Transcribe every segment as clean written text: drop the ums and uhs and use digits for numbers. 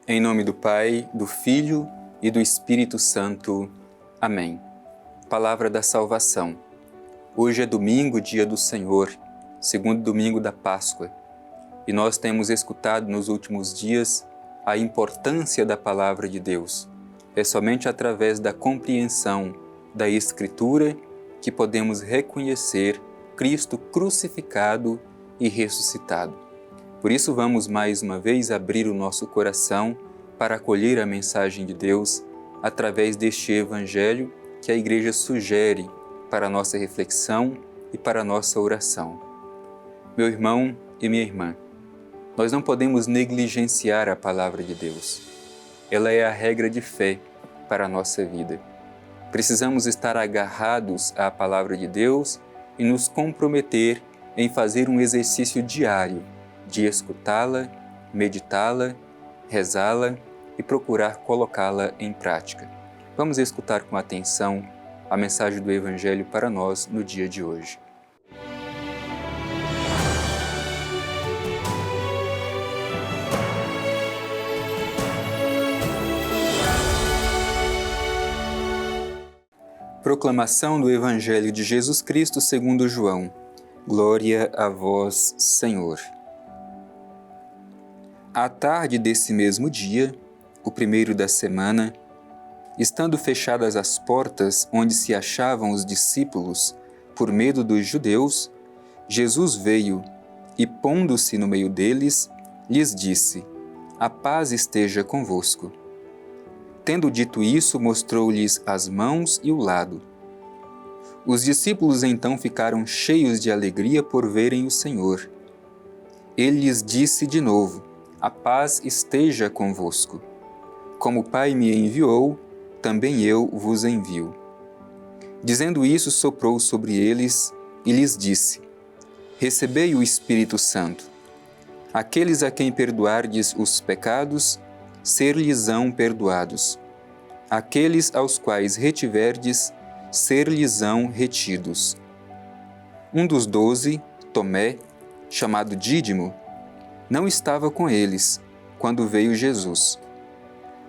Em nome do Pai, do Filho e do Espírito Santo. Amém. Palavra da salvação. Hoje é domingo, dia do Senhor, segundo domingo da Páscoa. E nós temos escutado nos últimos dias a importância da Palavra de Deus. É somente através da compreensão da Escritura que podemos reconhecer Cristo crucificado e ressuscitado. Por isso vamos mais uma vez abrir o nosso coração para acolher a mensagem de Deus através deste Evangelho que a Igreja sugere para a nossa reflexão e para a nossa oração. Meu irmão e minha irmã, nós não podemos negligenciar a Palavra de Deus. Ela é a regra de fé para a nossa vida. Precisamos estar agarrados à Palavra de Deus e nos comprometer em fazer um exercício diário de escutá-la, meditá-la, rezá-la e procurar colocá-la em prática. Vamos escutar com atenção a mensagem do Evangelho para nós no dia de hoje. Proclamação do Evangelho de Jesus Cristo segundo João. Glória a vós, Senhor. À tarde desse mesmo dia, o primeiro da semana, estando fechadas as portas onde se achavam os discípulos, por medo dos judeus, Jesus veio e, pondo-se no meio deles, lhes disse: A paz esteja convosco. Tendo dito isso, mostrou-lhes as mãos e o lado. Os discípulos então ficaram cheios de alegria por verem o Senhor. Ele lhes disse de novo: A paz esteja convosco. Como o Pai me enviou, também eu vos envio. Dizendo isso, soprou sobre eles e lhes disse: Recebei o Espírito Santo. Aqueles a quem perdoardes os pecados, ser-lhes-ão perdoados. Aqueles aos quais retiverdes, ser-lhes-ão retidos. Um dos 12, Tomé, chamado Dídimo, não estava com eles quando veio Jesus.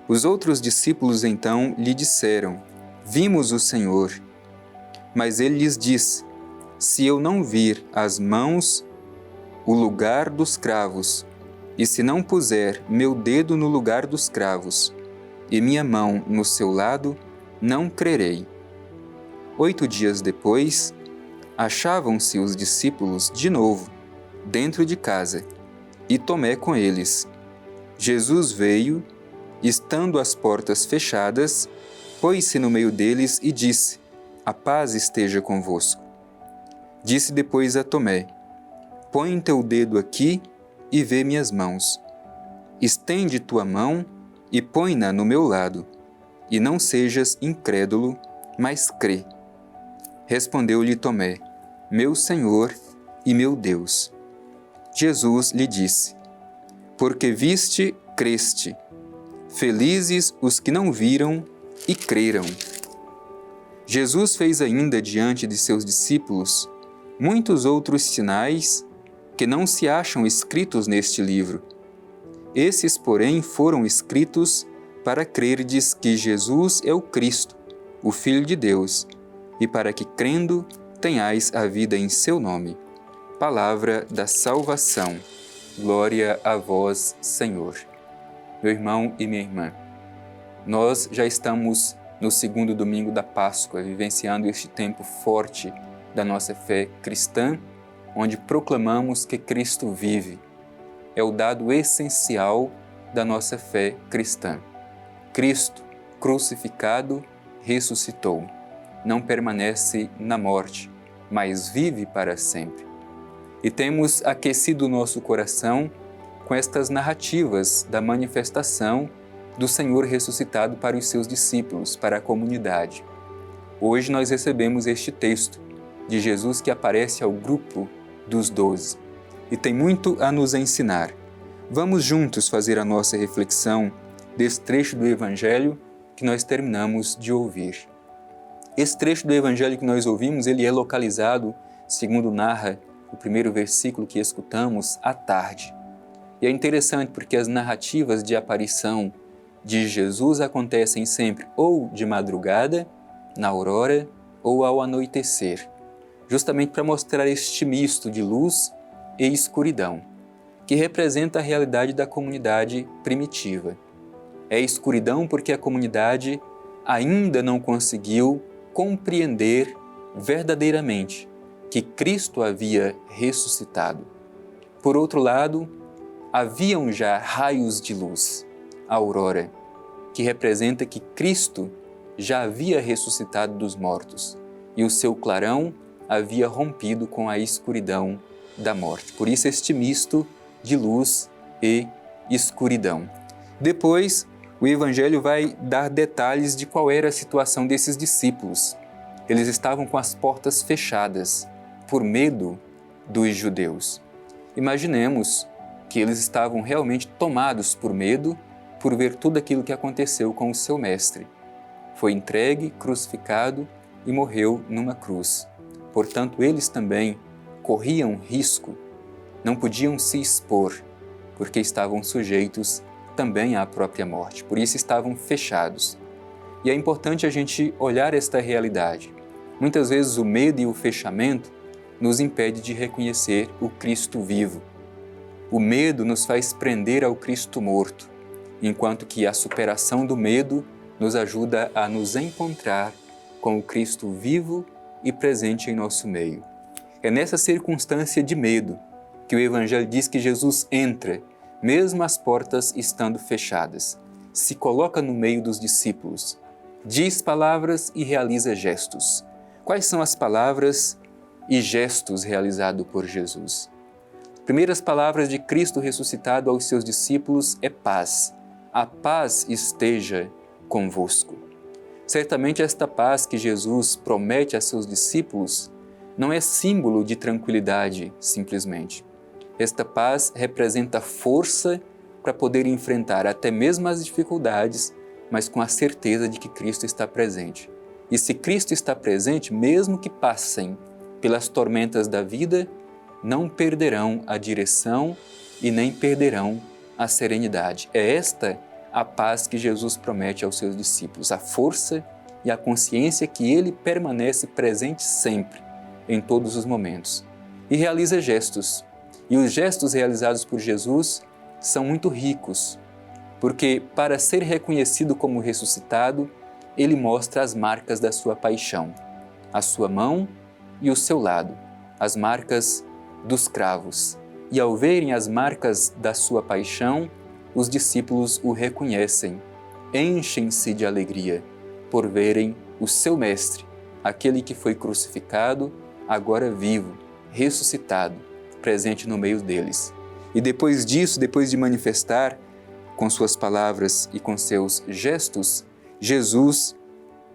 Os outros discípulos então lhe disseram: Vimos o Senhor. Mas ele lhes disse: Se eu não vir as mãos, o lugar dos cravos, e se não puser meu dedo no lugar dos cravos, e minha mão no seu lado, não crerei. 8 dias depois, achavam-se os discípulos de novo, dentro de casa, e Tomé com eles. Jesus veio, estando as portas fechadas, pôs-se no meio deles e disse: A paz esteja convosco. Disse depois a Tomé: Põe teu dedo aqui e vê minhas mãos. Estende tua mão e põe-na no meu lado, e não sejas incrédulo, mas crê. Respondeu-lhe Tomé: Meu Senhor e meu Deus. Jesus lhe disse: Porque viste, creste. Felizes os que não viram e creram. Jesus fez ainda diante de seus discípulos muitos outros sinais que não se acham escritos neste livro. Esses, porém, foram escritos para crerdes que Jesus é o Cristo, o Filho de Deus, e para que, crendo, tenhais a vida em seu nome. Palavra da salvação. Glória a vós, Senhor. Meu irmão e minha irmã, nós já estamos no segundo domingo da Páscoa, vivenciando este tempo forte da nossa fé cristã, onde proclamamos que Cristo vive. É o dado essencial da nossa fé cristã. Cristo, crucificado, ressuscitou. Não permanece na morte, mas vive para sempre. E temos aquecido o nosso coração com estas narrativas da manifestação do Senhor ressuscitado para os seus discípulos, para a comunidade. Hoje nós recebemos este texto de Jesus que aparece ao grupo dos 12 e tem muito a nos ensinar. Vamos juntos fazer a nossa reflexão desse trecho do Evangelho que nós terminamos de ouvir. Esse trecho do Evangelho que nós ouvimos, ele é localizado, segundo narra o primeiro versículo que escutamos, à tarde. E é interessante porque as narrativas de aparição de Jesus acontecem sempre ou de madrugada, na aurora, ou ao anoitecer, justamente para mostrar este misto de luz e escuridão, que representa a realidade da comunidade primitiva. É escuridão porque a comunidade ainda não conseguiu compreender verdadeiramente que Cristo havia ressuscitado. Por outro lado, haviam já raios de luz, a aurora, que representa que Cristo já havia ressuscitado dos mortos e o seu clarão havia rompido com a escuridão da morte. Por isso este misto de luz e escuridão. Depois, o Evangelho vai dar detalhes de qual era a situação desses discípulos. Eles estavam com as portas fechadas por medo dos judeus. Imaginemos que eles estavam realmente tomados por medo por ver tudo aquilo que aconteceu com o seu mestre. Foi entregue, crucificado e morreu numa cruz. Portanto, eles também corriam risco, não podiam se expor, porque estavam sujeitos também à própria morte. Por isso estavam fechados. E é importante a gente olhar esta realidade. Muitas vezes o medo e o fechamento nos impede de reconhecer o Cristo vivo. O medo nos faz prender ao Cristo morto, enquanto que a superação do medo nos ajuda a nos encontrar com o Cristo vivo e presente em nosso meio. É nessa circunstância de medo que o Evangelho diz que Jesus entra, mesmo as portas estando fechadas, se coloca no meio dos discípulos, diz palavras e realiza gestos. Quais são as palavras e gestos realizados por Jesus? Primeiras palavras de Cristo ressuscitado aos seus discípulos é paz. A paz esteja convosco. Certamente esta paz que Jesus promete a seus discípulos não é símbolo de tranquilidade simplesmente. Esta paz representa força para poder enfrentar até mesmo as dificuldades, mas com a certeza de que Cristo está presente. E se Cristo está presente, mesmo que passem pelas tormentas da vida, não perderão a direção e nem perderão a serenidade. É esta a paz que Jesus promete aos seus discípulos, a força e a consciência que Ele permanece presente sempre, em todos os momentos. E realiza gestos. E os gestos realizados por Jesus são muito ricos, porque para ser reconhecido como ressuscitado, Ele mostra as marcas da sua paixão, a sua mão e o seu lado, as marcas dos cravos. E ao verem as marcas da sua paixão, os discípulos o reconhecem, enchem-se de alegria por verem o seu mestre, aquele que foi crucificado, agora vivo, ressuscitado, presente no meio deles. E depois disso, depois de manifestar com suas palavras e com seus gestos, Jesus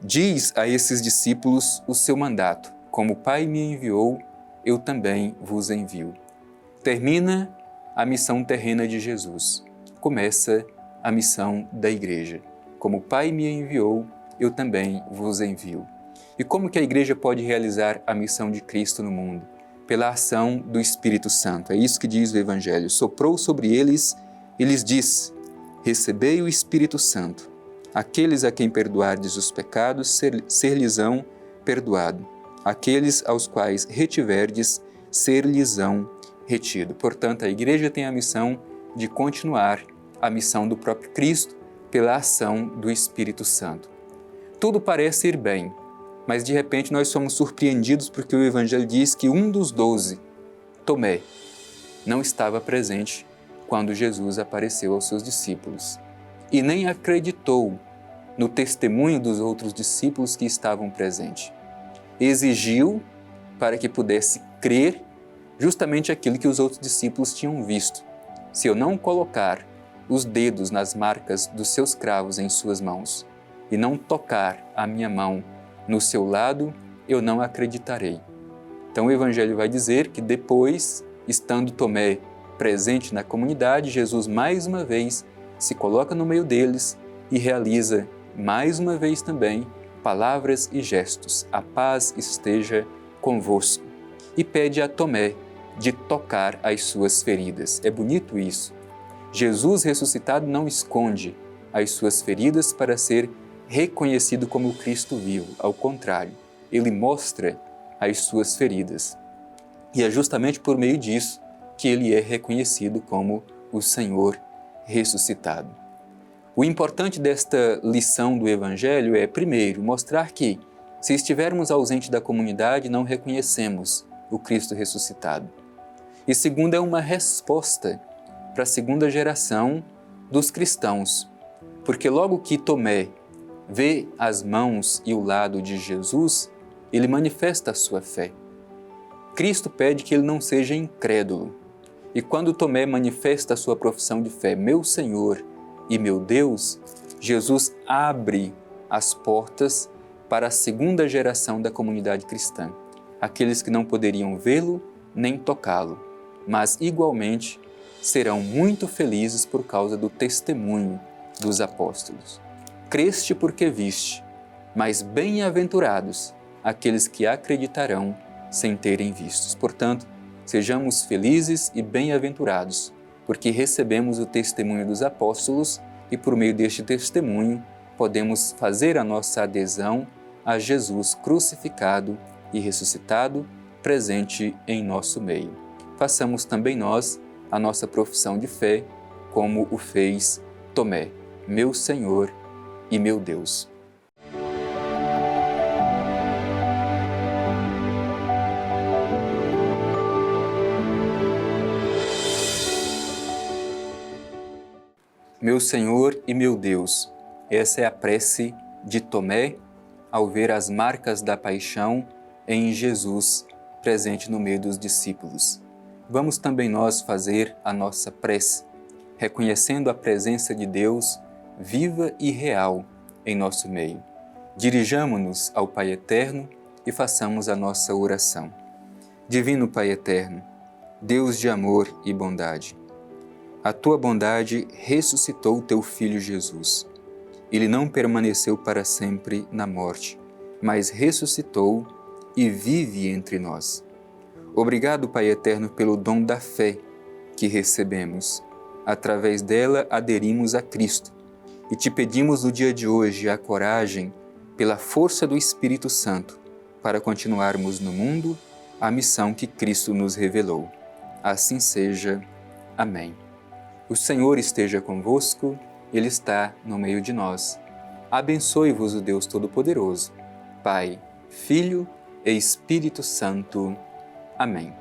diz a esses discípulos o seu mandato: como o Pai me enviou, eu também vos envio. Termina a missão terrena de Jesus. Começa a missão da Igreja. Como o Pai me enviou, eu também vos envio. E como que a Igreja pode realizar a missão de Cristo no mundo? Pela ação do Espírito Santo. É isso que diz o Evangelho. Soprou sobre eles e lhes disse: recebei o Espírito Santo. Aqueles a quem perdoardes os pecados, ser-lhes-ão perdoado. Aqueles aos quais retiverdes, ser-lhes-ão retido. Portanto, a Igreja tem a missão de continuar a missão do próprio Cristo pela ação do Espírito Santo. Tudo parece ir bem, mas de repente nós somos surpreendidos porque o Evangelho diz que um dos 12, Tomé, não estava presente quando Jesus apareceu aos seus discípulos e nem acreditou no testemunho dos outros discípulos que estavam presentes. Exigiu para que pudesse crer justamente aquilo que os outros discípulos tinham visto. Se eu não colocar os dedos nas marcas dos seus cravos em suas mãos e não tocar a minha mão no seu lado, eu não acreditarei. Então o Evangelho vai dizer que depois, estando Tomé presente na comunidade, Jesus mais uma vez se coloca no meio deles e realiza mais uma vez também palavras e gestos. A paz esteja convosco. E pede a Tomé de tocar as suas feridas. É bonito isso. Jesus ressuscitado não esconde as suas feridas para ser reconhecido como o Cristo vivo. Ao contrário, ele mostra as suas feridas. E é justamente por meio disso que ele é reconhecido como o Senhor ressuscitado. O importante desta lição do Evangelho é, primeiro, mostrar que, se estivermos ausentes da comunidade, não reconhecemos o Cristo ressuscitado. E segundo, é uma resposta para a segunda geração dos cristãos, porque logo que Tomé vê as mãos e o lado de Jesus, ele manifesta a sua fé. Cristo pede que ele não seja incrédulo. E quando Tomé manifesta a sua profissão de fé, meu Senhor e meu Deus, Jesus abre as portas para a segunda geração da comunidade cristã, aqueles que não poderiam vê-lo nem tocá-lo, mas igualmente serão muito felizes por causa do testemunho dos apóstolos. Creste porque viste, mas bem-aventurados aqueles que acreditarão sem terem vistos. Portanto, sejamos felizes e bem-aventurados, porque recebemos o testemunho dos apóstolos e por meio deste testemunho podemos fazer a nossa adesão a Jesus crucificado e ressuscitado, presente em nosso meio. Façamos também nós a nossa profissão de fé, como o fez Tomé, meu Senhor e meu Deus. Meu Senhor e meu Deus, essa é a prece de Tomé ao ver as marcas da paixão em Jesus presente no meio dos discípulos. Vamos também nós fazer a nossa prece, reconhecendo a presença de Deus viva e real em nosso meio. Dirijamo-nos ao Pai Eterno e façamos a nossa oração. Divino Pai Eterno, Deus de amor e bondade, a tua bondade ressuscitou o teu Filho Jesus. Ele não permaneceu para sempre na morte, mas ressuscitou e vive entre nós. Obrigado, Pai Eterno, pelo dom da fé que recebemos. Através dela aderimos a Cristo e te pedimos no dia de hoje a coragem, pela força do Espírito Santo, para continuarmos no mundo a missão que Cristo nos revelou. Assim seja. Amém. O Senhor esteja convosco, Ele está no meio de nós. Abençoe-vos o Deus Todo-Poderoso, Pai, Filho e Espírito Santo. Amém.